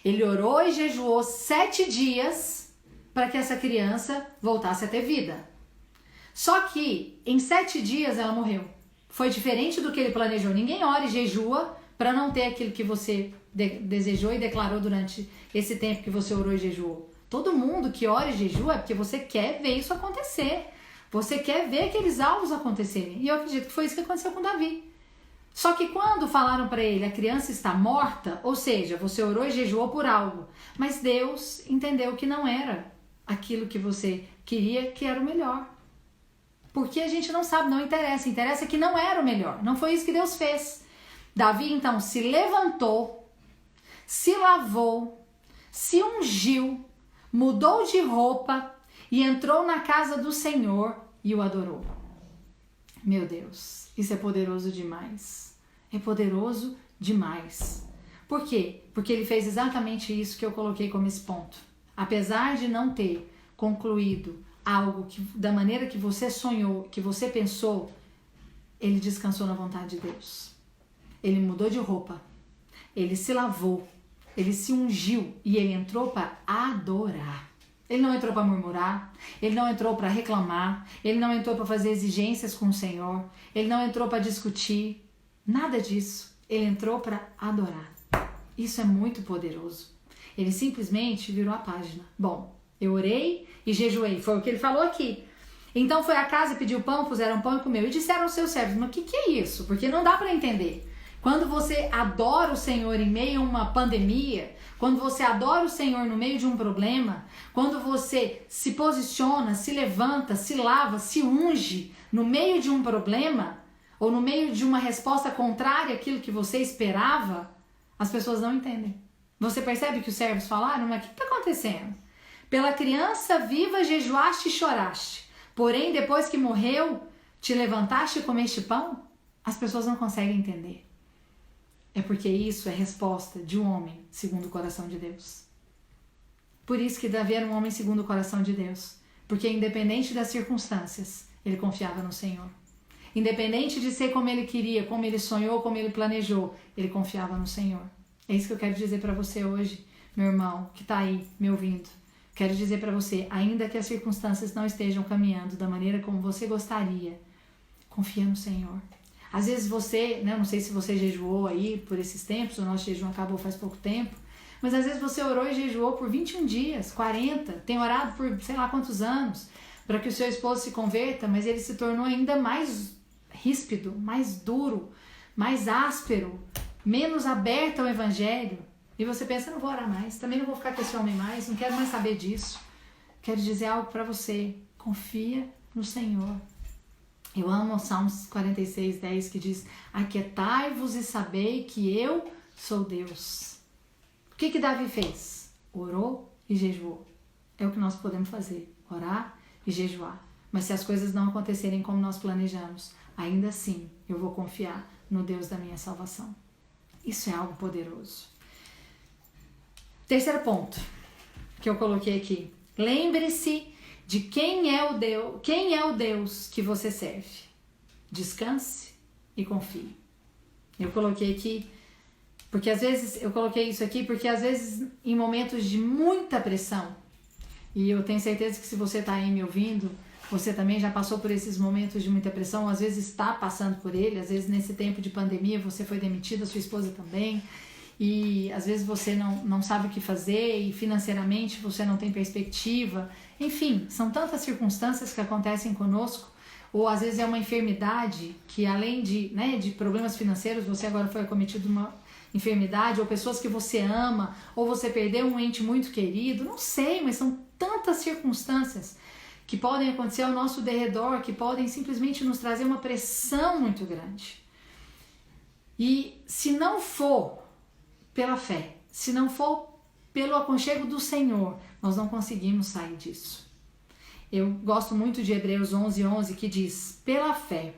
Ele orou e jejuou 7 dias para que essa criança voltasse a ter vida. Só que em 7 dias ela morreu. Foi diferente do que ele planejou. Ninguém ora e jejua para não ter aquilo que você desejou e declarou durante esse tempo que você orou e jejuou. Todo mundo que ora e jejua é porque você quer ver isso acontecer. Você quer ver aqueles alvos acontecerem. E eu acredito que foi isso que aconteceu com Davi. Só que quando falaram para ele: a criança está morta, ou seja, você orou e jejuou por algo, mas Deus entendeu que não era aquilo que você queria, que era o melhor. Porque a gente não sabe, não interessa. Interessa que não era o melhor. Não foi isso que Deus fez. Davi então se levantou, se lavou, se ungiu, mudou de roupa e entrou na casa do Senhor e o adorou. Meu Deus, isso é poderoso demais. É poderoso demais. Por quê? Porque ele fez exatamente isso que eu coloquei como esse ponto. Apesar de não ter concluído algo que, da maneira que você sonhou, que você pensou, ele descansou na vontade de Deus. Ele mudou de roupa, ele se lavou, ele se ungiu e ele entrou para adorar. Ele não entrou para murmurar, ele não entrou para reclamar, ele não entrou para fazer exigências com o Senhor, ele não entrou para discutir, nada disso. Ele entrou para adorar. Isso é muito poderoso. Ele simplesmente virou a página. Bom, eu orei e jejuei, foi o que ele falou aqui. Então foi à casa, pediu pão, puseram pão e comeu. E disseram aos seus servos: mas o que é isso? Porque não dá para entender. Quando você adora o Senhor em meio a uma pandemia, quando você adora o Senhor no meio de um problema, quando você se posiciona, se levanta, se lava, se unge no meio de um problema, ou no meio de uma resposta contrária àquilo que você esperava, as pessoas não entendem. Você percebe que os servos falaram: mas o que está acontecendo? Pela criança viva jejuaste e choraste, porém depois que morreu, te levantaste e comeste pão? As pessoas não conseguem entender. É porque isso é resposta de um homem segundo o coração de Deus. Por isso que Davi era um homem segundo o coração de Deus. Porque independente das circunstâncias, ele confiava no Senhor. Independente de ser como ele queria, como ele sonhou, como ele planejou, ele confiava no Senhor. É isso que eu quero dizer para você hoje, meu irmão, que está aí me ouvindo. Quero dizer para você, ainda que as circunstâncias não estejam caminhando da maneira como você gostaria, confia no Senhor. Às vezes você, né, não sei se você jejuou aí por esses tempos, o nosso jejum acabou faz pouco tempo, mas às vezes você orou e jejuou por 21 dias, 40, tem orado por sei lá quantos anos, para que o seu esposo se converta, mas ele se tornou ainda mais ríspido, mais duro, mais áspero, menos aberto ao evangelho. E você pensa: não vou orar mais, também não vou ficar com esse homem mais, não quero mais saber disso. Quero dizer algo para você: confia no Senhor. Eu amo o Salmos 46, 10, que diz: aquietai-vos e sabei que eu sou Deus. O que Davi fez? Orou e jejuou. É o que nós podemos fazer: orar e jejuar. Mas se as coisas não acontecerem como nós planejamos, ainda assim eu vou confiar no Deus da minha salvação. Isso é algo poderoso. Terceiro ponto que eu coloquei aqui: lembre-se de quem é o Deus que você serve. Descanse e confie. Eu coloquei aqui Porque às vezes, eu coloquei isso aqui, porque às vezes em momentos de muita pressão, e eu tenho certeza que se você está aí me ouvindo, você também já passou por esses momentos de muita pressão, às vezes está passando por ele, às vezes nesse tempo de pandemia você foi demitida, sua esposa também, e às vezes você não sabe o que fazer e financeiramente você não tem perspectiva. Enfim, são tantas circunstâncias que acontecem conosco, ou às vezes é uma enfermidade que além de problemas financeiros, você agora foi acometido de uma enfermidade, ou pessoas que você ama, ou você perdeu um ente muito querido, não sei, mas são tantas circunstâncias que podem acontecer ao nosso derredor, que podem simplesmente nos trazer uma pressão muito grande. E se não for pela fé, se não for pelo aconchego do Senhor, nós não conseguimos sair disso. Eu gosto muito de Hebreus 11:11, que diz: pela fé,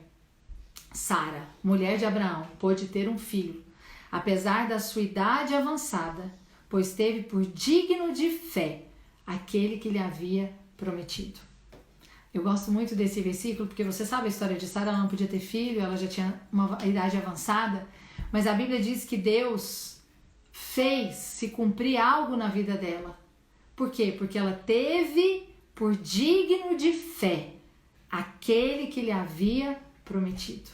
Sara, mulher de Abraão, pôde ter um filho, apesar da sua idade avançada, pois teve por digno de fé aquele que lhe havia prometido. Eu gosto muito desse versículo, porque você sabe a história de Sara, ela não podia ter filho, ela já tinha uma idade avançada, mas a Bíblia diz que Deus fez se cumprir algo na vida dela. Por quê? Porque ela teve por digno de fé aquele que lhe havia prometido.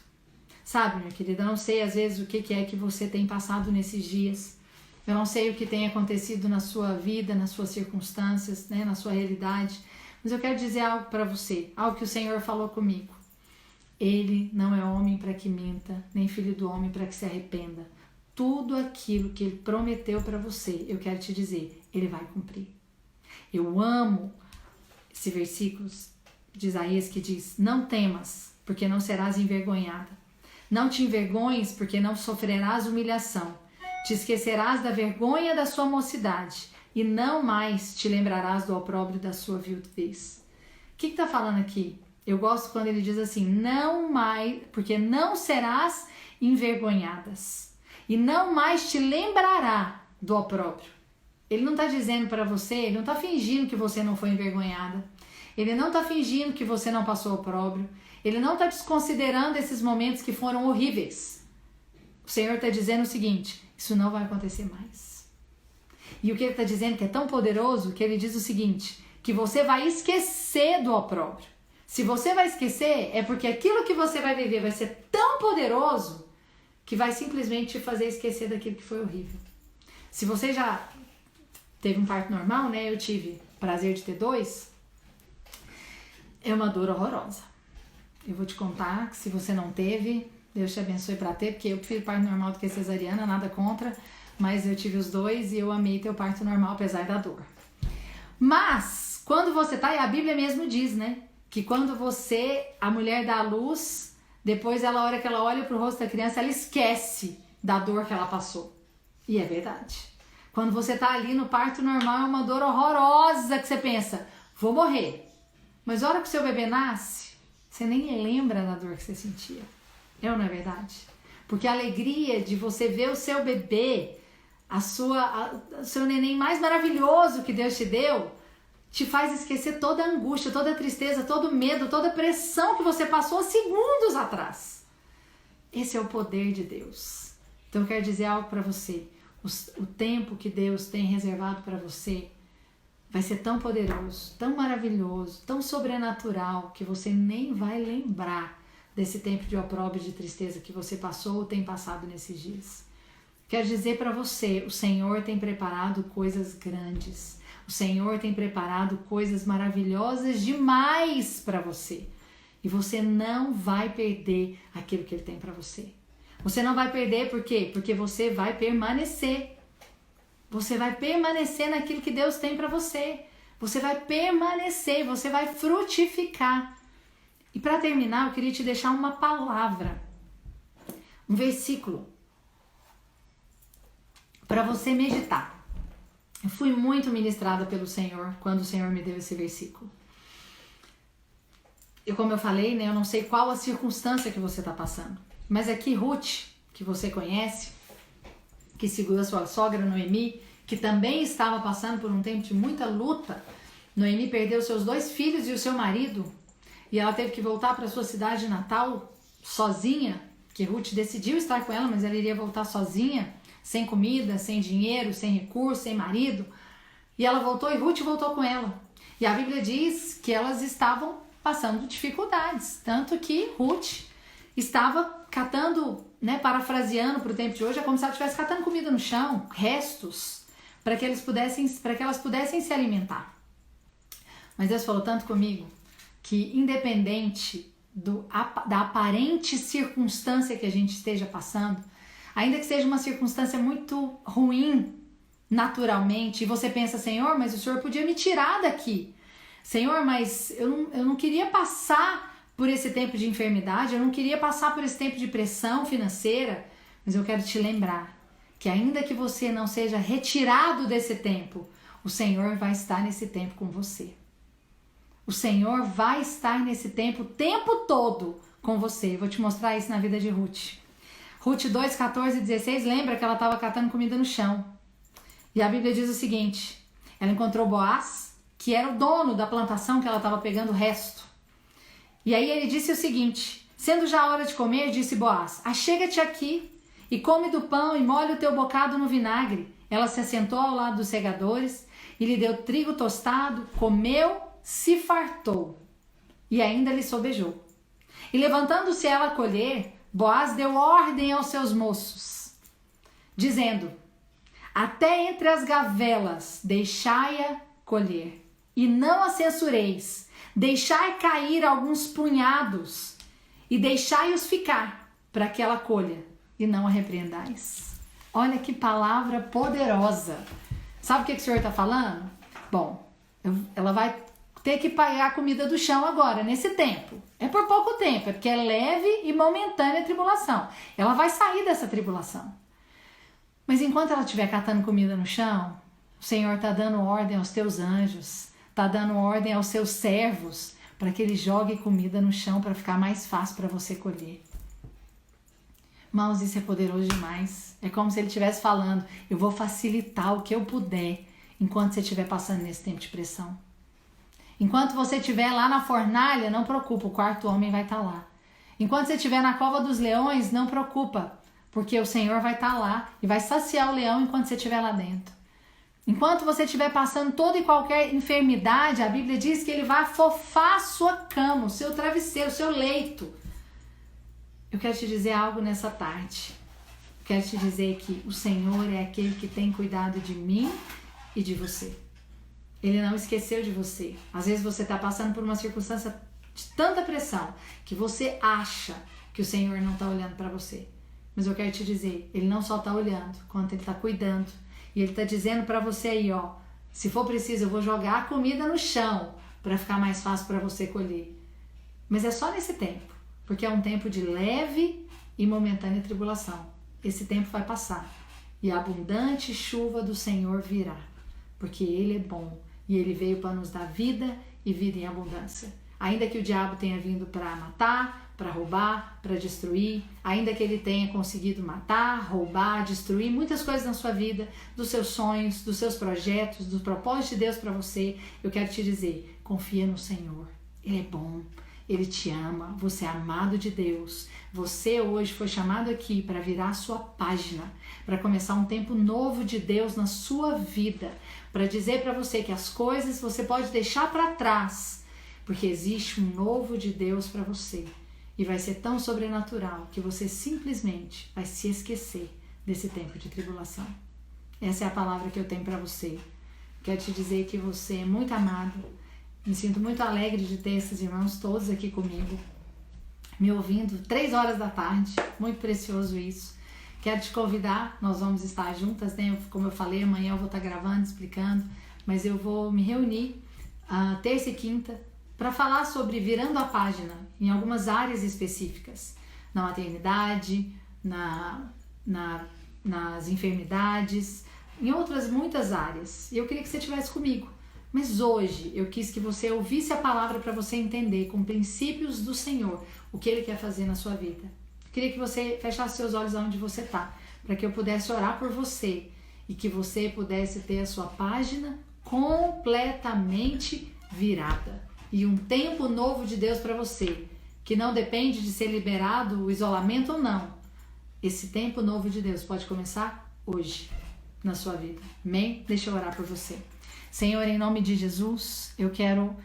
Sabe, minha querida, eu não sei às vezes o que é que você tem passado nesses dias. Eu não sei o que tem acontecido na sua vida, nas suas circunstâncias, né, na sua realidade. Mas eu quero dizer algo para você, algo que o Senhor falou comigo. Ele não é homem para que minta, nem filho do homem para que se arrependa. Tudo aquilo que Ele prometeu para você, eu quero te dizer, Ele vai cumprir. Eu amo esse versículo de Isaías que diz: não temas, porque não serás envergonhada. Não te envergonhes, porque não sofrerás humilhação. Te esquecerás da vergonha da sua mocidade, e não mais te lembrarás do opróbrio da sua viuvez. O que está falando aqui? Eu gosto quando ele diz assim: não mais, porque não serás envergonhadas, e não mais te lembrará do opróbrio. Ele não está dizendo para você, ele não está fingindo que você não foi envergonhada, ele não está fingindo que você não passou opróbrio, ele não está desconsiderando esses momentos que foram horríveis. O Senhor está dizendo o seguinte: isso não vai acontecer mais. E o que ele está dizendo que é tão poderoso, que ele diz o seguinte, que você vai esquecer do opróbrio. Se você vai esquecer, é porque aquilo que você vai viver vai ser tão poderoso que vai simplesmente te fazer esquecer daquilo que foi horrível. Se você já teve um parto normal, né? Eu tive o prazer de ter 2. É uma dor horrorosa. Eu vou te contar que se você não teve, Deus te abençoe para ter, porque eu prefiro parto normal do que cesariana, nada contra. Mas eu tive os 2 e eu amei ter o parto normal, apesar da dor. Mas, quando você tá, e a Bíblia mesmo diz, né? Que quando a mulher dá à luz, depois a hora que ela olha pro rosto da criança, ela esquece da dor que ela passou. E é verdade. Quando você tá ali no parto normal, é uma dor horrorosa que você pensa, vou morrer. Mas a hora que o seu bebê nasce, você nem lembra da dor que você sentia. É ou não é verdade? Porque a alegria de você ver o seu bebê, o seu neném mais maravilhoso que Deus te deu, te faz esquecer toda a angústia, toda a tristeza, todo o medo, toda a pressão que você passou segundos atrás. Esse é o poder de Deus. Então eu quero dizer algo para você. O tempo que Deus tem reservado para você vai ser tão poderoso, tão maravilhoso, tão sobrenatural, que você nem vai lembrar desse tempo de opróbrio e de tristeza que você passou ou tem passado nesses dias. Quero dizer para você, o Senhor tem preparado coisas grandes. O Senhor tem preparado coisas maravilhosas demais para você. E você não vai perder aquilo que Ele tem para você. Você não vai perder por quê? Porque você vai permanecer. Você vai permanecer naquilo que Deus tem para você. Você vai permanecer, você vai frutificar. E para terminar, eu queria te deixar uma palavra, um versículo, para você meditar. Eu fui muito ministrada pelo Senhor quando o Senhor me deu esse versículo. Como eu falei, né, eu não sei qual a circunstância que você está passando, mas aqui Ruth, que você conhece, que segurou a sua sogra Noemi, que também estava passando por um tempo de muita luta. Noemi perdeu seus 2 filhos e o seu marido, e ela teve que voltar para sua cidade natal sozinha, que Ruth decidiu estar com ela, mas ela iria voltar sozinha, sem comida, sem dinheiro, sem recurso, sem marido. E ela voltou e Ruth voltou com ela. E a Bíblia diz que elas estavam passando dificuldades, tanto que Ruth estava catando, né, parafraseando para o tempo de hoje, é como se ela estivesse catando comida no chão, restos, para que elas pudessem se alimentar. Mas Deus falou tanto comigo que, independente da aparente circunstância que a gente esteja passando, ainda que seja uma circunstância muito ruim naturalmente, e você pensa, Senhor, mas o Senhor podia me tirar daqui. Senhor, mas eu não queria passar por esse tempo de enfermidade, eu não queria passar por esse tempo de pressão financeira, mas eu quero te lembrar que ainda que você não seja retirado desse tempo, o Senhor vai estar nesse tempo com você. O Senhor vai estar nesse tempo o tempo todo com você. Eu vou te mostrar isso na vida de Ruth. Ruth 2, 14 e 16, lembra que ela estava catando comida no chão. E a Bíblia diz o seguinte, ela encontrou Boaz, que era o dono da plantação que ela estava pegando o resto. E aí ele disse o seguinte, sendo já a hora de comer, disse Boaz, achega-te aqui e come do pão e molha o teu bocado no vinagre. Ela se assentou ao lado dos segadores e lhe deu trigo tostado, comeu, se fartou e ainda lhe sobejou. E levantando-se ela a colher, Boaz deu ordem aos seus moços, dizendo, até entre as gavelas deixai-a colher, e não a censureis, deixai cair alguns punhados, e deixai-os ficar, para que ela colha, e não a repreendais. Olha que palavra poderosa. Sabe o que o Senhor está falando? Bom, ela vai ter que pagar a comida do chão agora, nesse tempo. É por pouco tempo, é porque é leve e momentânea a tribulação. Ela vai sair dessa tribulação. Mas enquanto ela estiver catando comida no chão, o Senhor está dando ordem aos teus anjos, está dando ordem aos seus servos, para que eles joguem comida no chão para ficar mais fácil para você colher. Irmãos, isso é poderoso demais. É como se ele estivesse falando, eu vou facilitar o que eu puder, enquanto você estiver passando nesse tempo de pressão. Enquanto você estiver lá na fornalha, não preocupa, o quarto homem vai estar lá. Enquanto você estiver na cova dos leões, não preocupa, porque o Senhor vai estar lá e vai saciar o leão enquanto você estiver lá dentro. Enquanto você estiver passando toda e qualquer enfermidade, a Bíblia diz que ele vai afofar a sua cama, o seu travesseiro, o seu leito. Eu quero te dizer algo nessa tarde. Eu quero te dizer que o Senhor é aquele que tem cuidado de mim e de você. Ele não esqueceu de você. Às vezes você está passando por uma circunstância de tanta pressão que você acha que o Senhor não está olhando para você. Mas eu quero te dizer, ele não só está olhando, quanto ele está cuidando. E ele está dizendo para você aí, ó, se for preciso eu vou jogar a comida no chão para ficar mais fácil para você colher. Mas é só nesse tempo, porque é um tempo de leve e momentânea tribulação. Esse tempo vai passar e a abundante chuva do Senhor virá, porque ele é bom. E ele veio para nos dar vida e vida em abundância. Ainda que o diabo tenha vindo para matar, para roubar, para destruir, ainda que ele tenha conseguido matar, roubar, destruir muitas coisas na sua vida, dos seus sonhos, dos seus projetos, dos propósitos de Deus para você, eu quero te dizer, confia no Senhor. Ele é bom, ele te ama, você é amado de Deus. Você hoje foi chamado aqui para virar a sua página, para começar um tempo novo de Deus na sua vida, para dizer para você que as coisas você pode deixar para trás, porque existe um novo de Deus para você. E vai ser tão sobrenatural que você simplesmente vai se esquecer desse tempo de tribulação. Essa é a palavra que eu tenho para você. Quero te dizer que você é muito amado. Me sinto muito alegre de ter esses irmãos todos aqui comigo, me ouvindo 3 horas da tarde. Muito precioso isso. Quero te convidar, nós vamos estar juntas, né? Como eu falei, amanhã eu vou estar gravando, explicando, mas eu vou me reunir terça e quinta para falar sobre virando a página em algumas áreas específicas, na maternidade, nas enfermidades, em outras muitas áreas. E eu queria que você estivesse comigo. Mas hoje eu quis que você ouvisse a palavra para você entender com princípios do Senhor o que Ele quer fazer na sua vida. Eu queria que você fechasse seus olhos onde você está, para que eu pudesse orar por você e que você pudesse ter a sua página completamente virada. E um tempo novo de Deus para você, que não depende de ser liberado o isolamento ou não. Esse tempo novo de Deus pode começar hoje na sua vida. Amém? Deixa eu orar por você. Senhor, em nome de Jesus, eu quero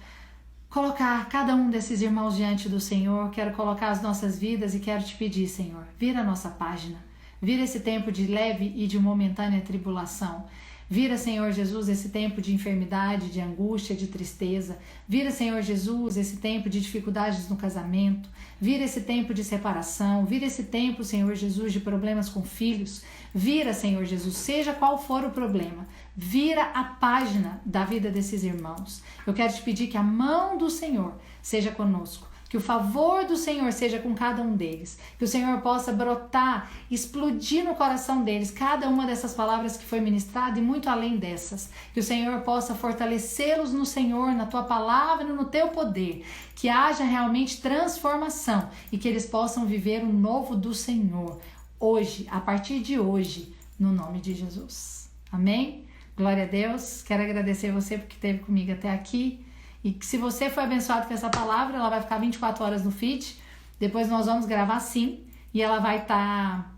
colocar cada um desses irmãos diante do Senhor, quero colocar as nossas vidas e quero te pedir, Senhor, vira a nossa página, vira esse tempo de leve e de momentânea tribulação. Vira, Senhor Jesus, esse tempo de enfermidade, de angústia, de tristeza. Vira, Senhor Jesus, esse tempo de dificuldades no casamento. Vira esse tempo de separação. Vira esse tempo, Senhor Jesus, de problemas com filhos. Vira, Senhor Jesus, seja qual for o problema. Vira a página da vida desses irmãos. Eu quero te pedir que a mão do Senhor seja conosco. Que o favor do Senhor seja com cada um deles. Que o Senhor possa brotar, explodir no coração deles cada uma dessas palavras que foi ministrada e muito além dessas. Que o Senhor possa fortalecê-los no Senhor, na tua palavra e no teu poder. Que haja realmente transformação e que eles possam viver o novo do Senhor. Hoje, a partir de hoje, no nome de Jesus. Amém? Glória a Deus. Quero agradecer você porque esteve comigo até aqui. E que se você foi abençoado com essa palavra, ela vai ficar 24 horas no feed. Depois nós vamos gravar sim. E ela vai estar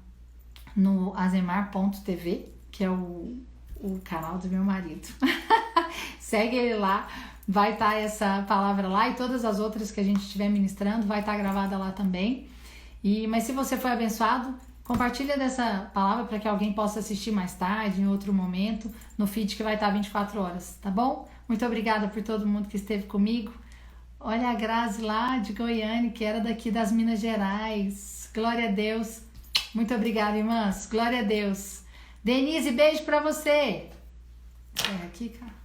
no azemar.tv, que é o canal do meu marido. Segue ele lá. Vai estar essa palavra lá e todas as outras que a gente estiver ministrando. Vai estar gravada lá também. Mas se você foi abençoado, compartilha dessa palavra para que alguém possa assistir mais tarde, em outro momento, no feed que vai estar 24 horas, tá bom? Muito obrigada por todo mundo que esteve comigo. Olha a Grazi lá de Goiânia, que era daqui das Minas Gerais. Glória a Deus. Muito obrigada, irmãs. Glória a Deus. Denise, beijo pra você. É aqui, cara.